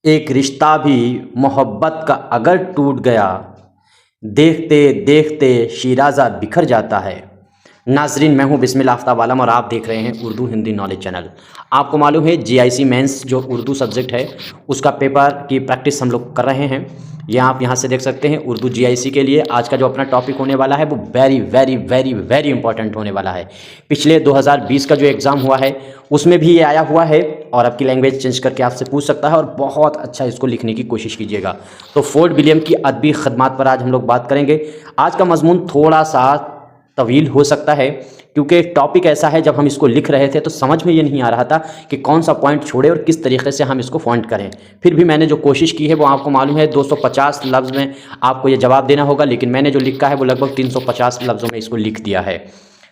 एक रिश्ता भी मोहब्बत का अगर टूट गया, देखते देखते शिराज़ा बिखर जाता है। नाजरीन, मैं हूं बिस्मिल्लाह आफ्ताब आलम और आप देख रहे हैं उर्दू हिंदी नॉलेज चैनल। आपको मालूम है जीआईसी मेंस जो उर्दू सब्जेक्ट है उसका पेपर की प्रैक्टिस हम लोग कर रहे हैं। ये आप यहां से देख सकते हैं उर्दू जीआईसी के लिए आज का जो अपना टॉपिक होने वाला है वो very very very very important होने वाला है। पिछले 2020 का जो एग्ज़ाम हुआ है उसमें भी ये आया हुआ है और आपकी लैंग्वेज चेंज करके आपसे पूछ सकता है और बहुत अच्छा इसको लिखने की कोशिश कीजिएगा। तो फोर्ट विलियम की अदबी खदमात पर आज हम लोग बात करेंगे। आज का मजमून थोड़ा सा तवील हो सकता है क्योंकि टॉपिक ऐसा है, जब हम इसको लिख रहे थे तो समझ में ये नहीं आ रहा था कि कौन सा पॉइंट छोड़े और किस तरीके से हम इसको फॉन्ट करें। फिर भी मैंने जो कोशिश की है वो आपको मालूम है 250 लफ्ज़ में आपको ये जवाब देना होगा, लेकिन मैंने जो लिखा है वो लगभग 350 लफ्ज़ों में इसको लिख दिया है।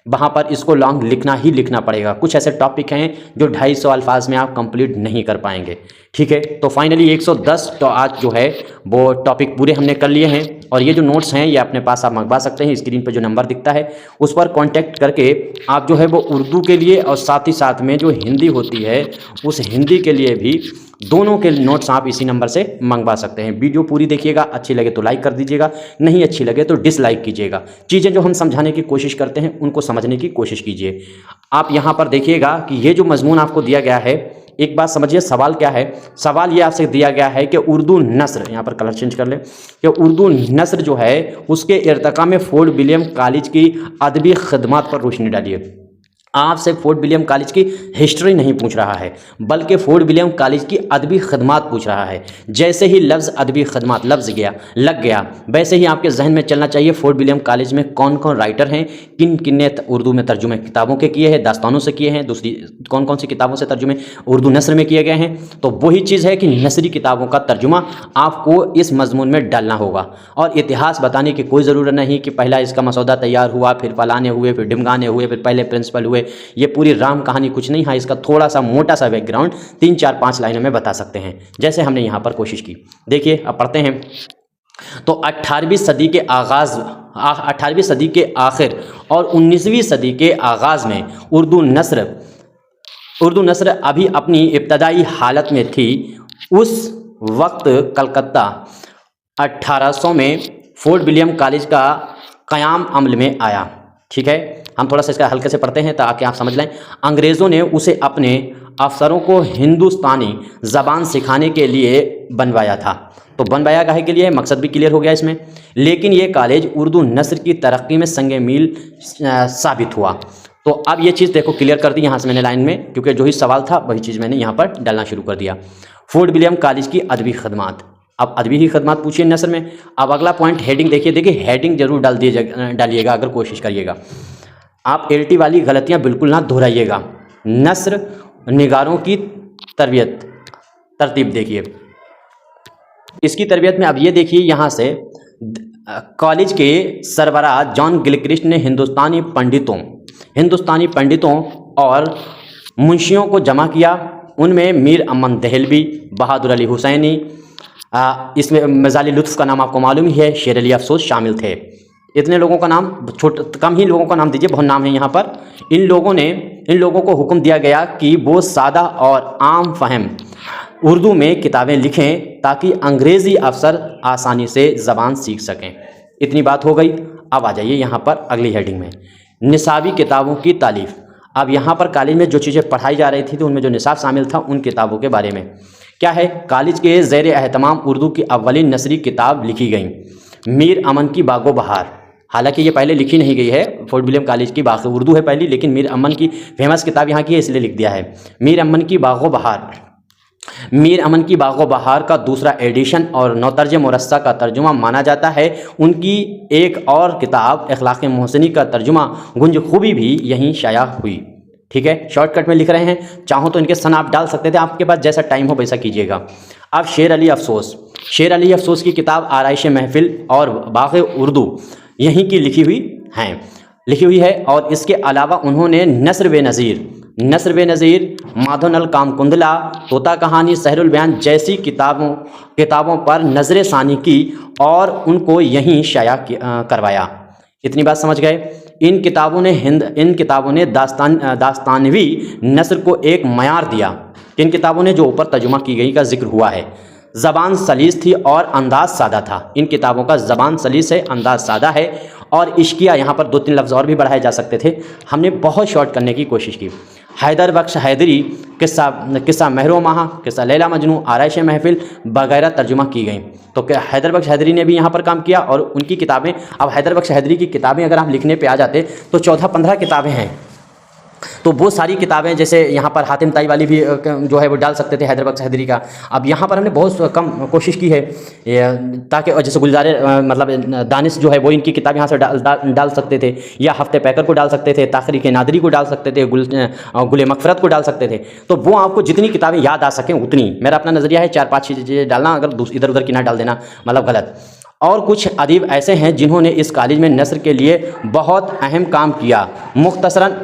वहाँ पर इसको लॉन्ग लिखना ही लिखना पड़ेगा। कुछ ऐसे टॉपिक हैं जो 250 अल्फाज में आप कंप्लीट नहीं कर पाएंगे। ठीक है, तो फाइनली 110 तो आज जो है वो टॉपिक पूरे हमने कर लिए हैं और ये जो नोट्स हैं ये अपने पास आप मंगवा सकते हैं। स्क्रीन पर जो नंबर दिखता है उस पर कांटेक्ट करके आप जो है वो उर्दू के लिए और साथ ही साथ में जो हिंदी होती है उस हिंदी के लिए भी दोनों के नोट्स आप इसी नंबर से मंगवा सकते हैं। वीडियो पूरी देखिएगा, अच्छी लगे तो लाइक कर दीजिएगा, नहीं अच्छी लगे तो डिसलाइक कीजिएगा। चीज़ें जो हम समझाने की कोशिश करते हैं उनको समझने की कोशिश कीजिए। आप यहाँ पर देखिएगा कि ये जो मजमून आपको दिया गया है, एक बात समझिए सवाल क्या है। सवाल ये आपसे दिया गया है कि उर्दू नस्र, यहाँ पर कलर चेंज कर ले, कि उर्दू नस्र जो है उसके इर्तिका में फोर्ट विलियम कॉलेज की अदबी खदमात पर रोशनी डालिए। आपसे फोर्ट विलियम कॉलेज की हिस्ट्री नहीं पूछ रहा है बल्कि फोर्ट विलियम कॉलेज की अदबी खदमात पूछ रहा है। जैसे ही लफ्ज़ अदबी खदमात लफ्ज़ लग गया वैसे ही आपके जहन में चलना चाहिए फोर्ट विलियम कॉलेज में कौन कौन राइटर हैं, किन किन ने उर्दू में तर्जुमे किताबों के किए हैं, दास्तानों से किए हैं, दूसरी कौन कौन सी किताबों से तर्जुमे उर्दू नस्र में किए गए हैं। तो वही चीज़ है कि नसरी किताबों का तर्जुमा आपको इस मजमून में डालना होगा और इतिहास बताने की कोई ज़रूरत नहीं कि पहला इसका मसौदा तैयार हुआ, फिर फलाने हुए, फिर डिमगाने हुए, फिर पहले प्रिंसिपल हुए। ये पूरी राम कहानी कुछ नहीं है। इसका थोड़ा सा मोटा सा बैकग्राउंड 3 4 5 लाइनों में बता सकते हैं, जैसे हमने यहाँ पर कोशिश की। देखिए अब पढ़ते हैं। तो 18वीं सदी के आगाज़ 18वीं सदी के आखिर और 19वीं सदी के आगाज़ में उर्दू नस्र अभी अपनी इब्तदाई हालत में थी। उस वक्त कलकत्ता 1800 में फोर्ट विलियम कॉलेज का क़याम अमल में आया। ठीक है, हम थोड़ा सा इसका हल्के से पढ़ते हैं ताकि आप समझ लें। अंग्रेज़ों ने उसे अपने अफसरों को हिंदुस्तानी ज़बान सिखाने के लिए बनवाया था। तो बनवाया काहे के लिए, मकसद भी क्लियर हो गया इसमें। लेकिन ये कॉलेज उर्दू नस्र की तरक्की में संगे मील साबित हुआ। तो अब ये चीज़ देखो क्लियर कर दी यहाँ से मैंने लाइन में, क्योंकि जो ही सवाल था वही चीज़ मैंने यहाँ पर डालना शुरू कर दिया। फोर्ट विलियम कॉलेज की अदबी खदमात, अब अदबी ही खदमात पूछिए नस्र में। अब अगला पॉइंट हेडिंग देखिए हेडिंग जरूर डालिएगा अगर कोशिश करिएगा। आप एलटी वाली गलतियां बिल्कुल ना दोहराइएगा। नस्र निगारों की तरतीब देखिए, इसकी तरबियत में अब ये देखिए यहाँ से कॉलेज के सरबराह जॉन गिलक्रिस्ट ने हिंदुस्तानी पंडितों और मुंशियों को जमा किया। उनमें मीर अमन दहलवी, बहादुर अली हुसैनी, इसमें मजाली लुत्फ़ का नाम आपको मालूम ही है, शेर अली अफसोस शामिल थे। इतने लोगों का नाम, कम ही लोगों का नाम दीजिए, बहुत नाम है यहाँ पर। इन लोगों को हुक्म दिया गया कि वो सादा और आम फहम उर्दू में किताबें लिखें ताकि अंग्रेज़ी अफसर आसानी से ज़बान सीख सकें। इतनी बात हो गई। अब आ जाइए यहाँ पर अगली हेडिंग में, निसाबी किताबों की तालीफ़। अब यहाँ पर कॉलेज में जो चीज़ें पढ़ाई जा रही थी तो उनमें जो निसाब शामिल था उन किताबों के बारे में क्या है। कॉलेज के ज़ेर एहतमाम उर्दू की अव्वलीन नसरी किताब लिखी गई, मीर अमन की बागो बहार। हालांकि ये पहले लिखी नहीं गई है, फोर्ट विलियम कॉलेज की बाग उर्दू है पहली, लेकिन मीर अमन की फेमस किताब यहाँ की है इसलिए लिख दिया है। मीर अमन की बागो बहार का दूसरा एडिशन और नौतर्ज मुरस्सा का तर्जुमा माना जाता है। उनकी एक और किताब अखलाक़ मोहसिनी का तर्जुमा गुंज खूबी भी यहीं शाया हुई। ठीक है, शॉर्टकट में लिख रहे हैं, चाहो तो इनके सन आप डाल सकते थे, आपके पास जैसा टाइम हो वैसा कीजिएगा। अब शेर अली अफसोस की किताब आराइश महफिल और बाग़ उर्दू यहीं की लिखी हुई है। और इसके अलावा उन्होंने नस्र बे नज़ीर, माधोनल कामकुंडला, तोता कहानी, सहरुल बयान जैसी किताबों पर नज़र सानी की और उनको यहीं शाया करवाया। इतनी बात समझ गए। इन किताबों ने दास्तानवी नस्र को एक मयार दिया। इन किताबों ने जो ऊपर तर्जुमा की गई का जिक्र हुआ है, ज़बान सलीस थी और अंदाज सादा था। इन किताबों का ज़बान सलीस है, अंदाज सादा है। और इश्किया, यहाँ पर 2-3 लफ्ज़ और भी बढ़ाए जा सकते थे, हमने बहुत शॉर्ट करने की कोशिश की। हैदर बख्श हैदरी, किस्सा महरो माह, किस्सा लैला मजनू, आराइश महफिल वगैरह तर्जुमा की गई। तो क्या हैदर बख्श हैदरी ने भी यहाँ पर काम किया और उनकी किताबें, अब हैदर बख्श हैदरी की किताबें अगर हम लिखने पे आ जाते तो 14-15 किताबें हैं। तो वो सारी किताबें, जैसे यहाँ पर हातिम ताई वाली भी जो है वो डाल सकते थे हैदर बख्श हैदरी का। अब यहाँ पर हमने बहुत कम कोशिश की है ताकि, जैसे गुलजारे मतलब दानिश जो है वो इनकी किताब यहाँ से डाल सकते थे, या हफ्ते पैकर को डाल सकते थे, ताखरीक नादरी को डाल सकते थे, गुल मगफरत को डाल सकते थे। तो वो आपको जितनी किताबें याद आ सकें उतनी, मेरा अपना नज़रिया है 4-5 चीज़ें डालना, अगर इधर उधर की ना डाल देना मतलब गलत। और कुछ अदीब ऐसे हैं जिन्होंने इस कॉलेज में नस्र के लिए बहुत अहम काम किया। मुख्तसरन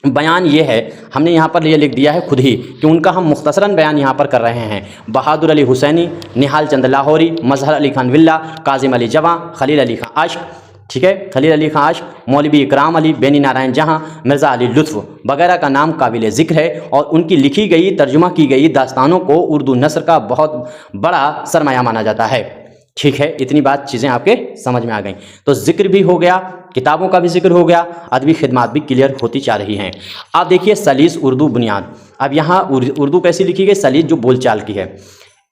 बयान ये है, हमने यहाँ पर ये लिख दिया है खुद ही कि उनका हम मुख्तसरन बयान यहाँ पर कर रहे हैं। बहादुर अली हुसैनी, निहाल चंद लाहौरी, मजहर अली खान विल्ला, काजिम अली जवां, खलील अली खान आशिक, ठीक है, खलील अली खान आशिक, मौलवी इकराम अली, बेनी नारायण जहां, मिर्ज़ा अली लुत्फ़ वगैरह का नाम काबिल ज़िक्र है। और उनकी लिखी गई, तर्जुमा की गई दास्तानों को उर्दू नस्र का बहुत बड़ा सरमाया माना जाता है। ठीक है, इतनी बात चीज़ें आपके समझ में आ गई। तो जिक्र भी हो गया, किताबों का भी जिक्र हो गया, अदबी खिदमात भी क्लियर होती जा रही हैं। आप देखिए सलीस उर्दू बुनियाद। अब यहाँ उर्दू कैसी लिखी गई? सलीस जो बोलचाल की है।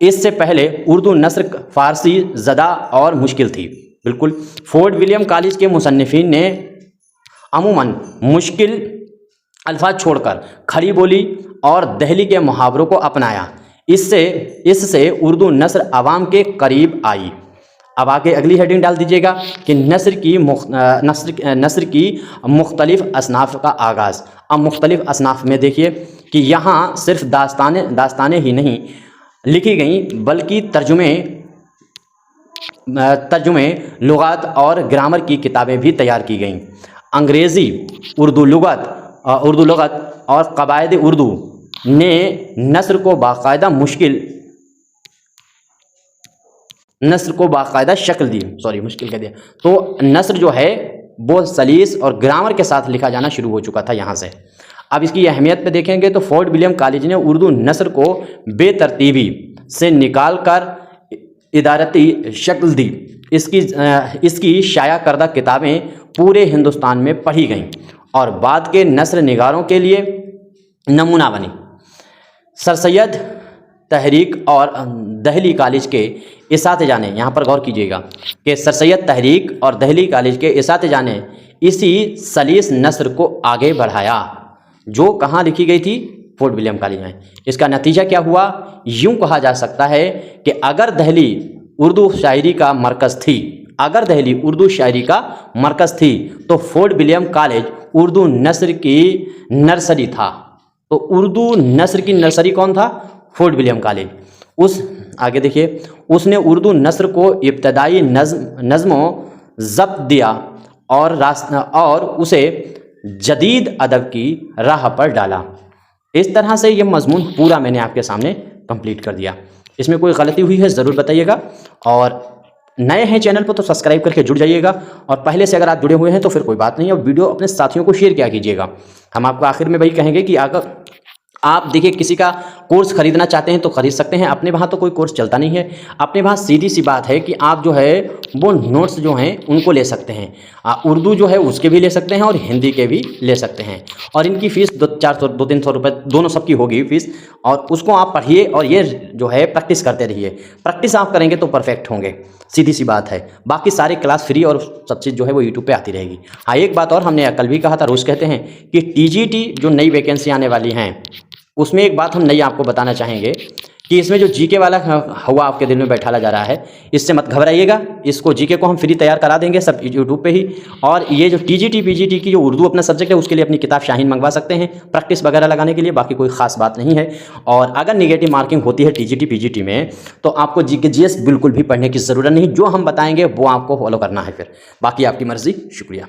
इससे पहले उर्दू नस्र फ़ारसी ज़दा और मुश्किल थी, बिल्कुल। फोर्ट विलियम कॉलेज के मुसन्निफीन ने अमूमन मुश्किल अल्फाज छोड़कर खड़ी बोली और दहली के मुहावरों को अपनाया। इससे उर्दू नस्र आवाम के करीब आई। अब आगे अगली हेडिंग डाल दीजिएगा कि नस्र की मुख्तलिफ असनाफ का आगाज़। अब मुख्तलिफ असनाफ में देखिए कि यहाँ सिर्फ दास्तानें ही नहीं लिखी गई, बल्कि तर्जुमे लुगात और ग्रामर की किताबें भी तैयार की गईं। अंग्रेज़ी, उर्दू लगत और कवायद उर्दू ने नस्र को बाकायदा शक्ल दी, मुश्किल कह दिया। तो नस्र जो है वो सलीस और ग्रामर के साथ लिखा जाना शुरू हो चुका था यहाँ से। अब इसकी अहमियत पे देखेंगे तो फोर्ट विलियम कॉलेज ने उर्दू नस्र को बेतरतीबी से निकाल कर इदारती शक्ल दी। इसकी शाया करदा किताबें पूरे हिंदुस्तान में पढ़ी गईं और बाद के नस्र निगारों के लिए नमूना बनी। सर सैयद तहरीक और दहली कॉलेज के इसातिज़ा ने, यहाँ पर गौर कीजिएगा कि सर सैयद तहरीक और दहली कॉलेज के इसातिज़ा ने इसी सलीस नस्र को आगे बढ़ाया जो कहाँ लिखी गई थी? फोर्ट विलियम कॉलेज में। इसका नतीजा क्या हुआ? यूँ कहा जा सकता है कि अगर दहली उर्दू शायरी का मरकज़ थी तो फोर्ट विलियम कॉलेज उर्दू नस्र की नर्सरी था। तो उर्दू नस्र की नर्सरी कौन था? Fort William college. आगे देखिए, उसने उर्दू नस्र को इब्तदाई नज़्मों ज़ब्त दिया और उसे जदीद अदब की राह पर डाला। इस तरह से ये मज़मून पूरा मैंने आपके सामने कंप्लीट कर दिया। इसमें कोई गलती हुई है ज़रूर बताइएगा, और नए हैं चैनल पर तो सब्सक्राइब करके जुड़ जाइएगा, और पहले से अगर आप जुड़े हुए हैं तो फिर कोई बात नहीं है, वीडियो अपने साथियों को शेयर किया कीजिएगा। हम आपको आखिर में वही कहेंगे कि अगर आप देखिए किसी का कोर्स खरीदना चाहते हैं तो खरीद सकते हैं। अपने वहाँ तो कोई कोर्स चलता नहीं है। अपने वहाँ सीधी सी बात है कि आप जो है वो नोट्स जो हैं उनको ले सकते हैं। उर्दू जो है उसके भी ले सकते हैं और हिंदी के भी ले सकते हैं, और इनकी फ़ीस 200-300 रुपये दोनों सबकी होगी फ़ीस। और उसको आप पढ़िए और ये जो है प्रैक्टिस करते रहिए। प्रैक्टिस आप करेंगे तो परफेक्ट होंगे, सीधी सी बात है। बाकी सारे क्लास फ्री और सब चीज़ जो है वो यूट्यूब पे आती रहेगी। हाँ, एक बात और हमने कल भी कहा था, रोज़ कहते हैं कि टीजीटी जो नई वैकेंसी आने वाली हैं उसमें एक बात हम नई आपको बताना चाहेंगे कि इसमें जो जीके वाला हुआ आपके दिल में बैठाला जा रहा है, इससे मत घबराइएगा। इसको जीके को हम फ्री तैयार करा देंगे सब यूट्यूब पे ही। और ये जो टीजीटी पीजीटी की जो उर्दू अपना सब्जेक्ट है उसके लिए अपनी किताब शाहीन मंगवा सकते हैं प्रैक्टिस वगैरह लगाने के लिए। बाकी कोई खास बात नहीं है। और अगर नेगेटिव मार्किंग होती है टीजीटी पीजीटी में तो आपको जीके जीएस बिल्कुल भी पढ़ने की ज़रूरत नहीं। जो हम बताएंगे वो आपको फॉलो करना है। फिर बाकी आपकी मर्ज़ी। शुक्रिया।